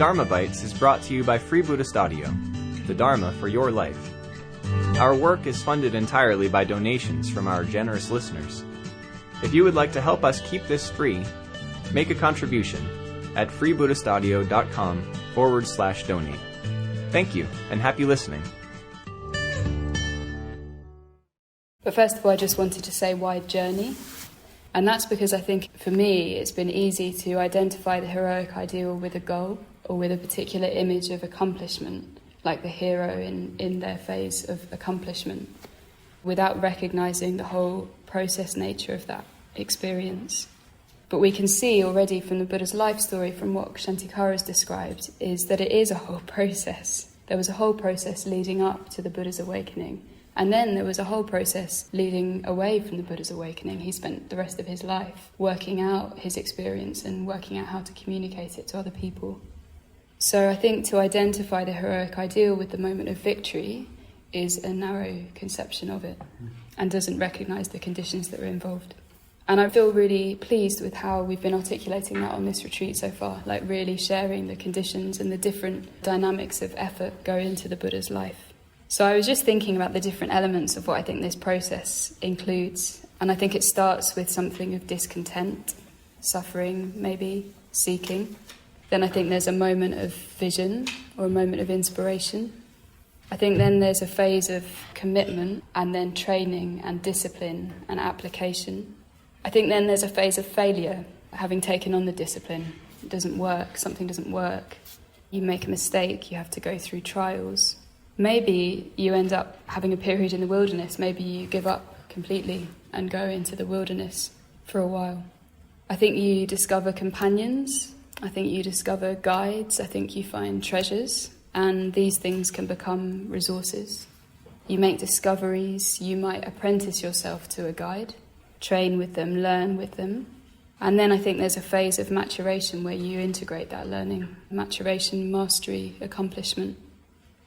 Dharma Bites is brought to you by Free Buddhist Audio, the Dharma for your life. Our work is funded entirely by donations from our generous listeners. If you would like to help us keep this free, make a contribution at freebuddhistaudio.com/donate. Thank you, and happy listening. But first of all, I just wanted to say why journey? And that's because I think, for me, it's been easy to identify the heroic ideal with a goal or with a particular image of accomplishment, like the hero in their phase of accomplishment, without recognising the whole process nature of that experience. But we can see already from the Buddha's life story, from what Kshantikara has described, is that it is a whole process. There was a whole process leading up to the Buddha's awakening. And then there was a whole process leading away from the Buddha's awakening. He spent the rest of his life working out his experience and working out how to communicate it to other people. So I think to identify the heroic ideal with the moment of victory is a narrow conception of it and doesn't recognise the conditions that are involved. And I feel really pleased with how we've been articulating that on this retreat so far, like really sharing the conditions and the different dynamics of effort go into the Buddha's life. So I was just thinking about the different elements of what I think this process includes. And I think it starts with something of discontent, suffering, maybe, seeking. Then I think there's a moment of vision or a moment of inspiration. I think then there's a phase of commitment and then training and discipline and application. I think then there's a phase of failure, having taken on the discipline. It doesn't work, something doesn't work. You make a mistake, you have to go through trials. Maybe you end up having a period in the wilderness. Maybe you give up completely and go into the wilderness for a while. I think you discover companions. I think you discover guides. I think you find treasures. And these things can become resources. You make discoveries. You might apprentice yourself to a guide, train with them, learn with them. And then I think there's a phase of maturation where you integrate that learning. Maturation, mastery, accomplishment.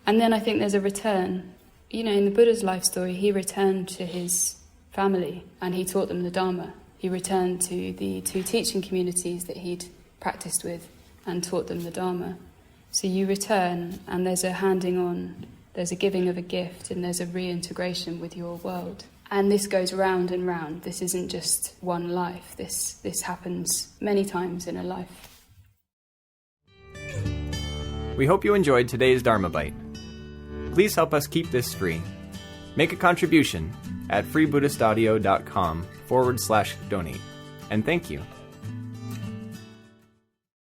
And then I think there's a return. You know, in the Buddha's life story, he returned to his family and he taught them the Dharma. He returned to the 2 teaching communities that he'd practiced with and taught them the Dharma. So you return and there's a handing on, there's a giving of a gift, and there's a reintegration with your world. And this goes round and round. This isn't just one life. This happens many times in a life. We hope you enjoyed today's Dharma Bite. Please help us keep this free. Make a contribution at freebuddhistaudio.com/donate. And thank you.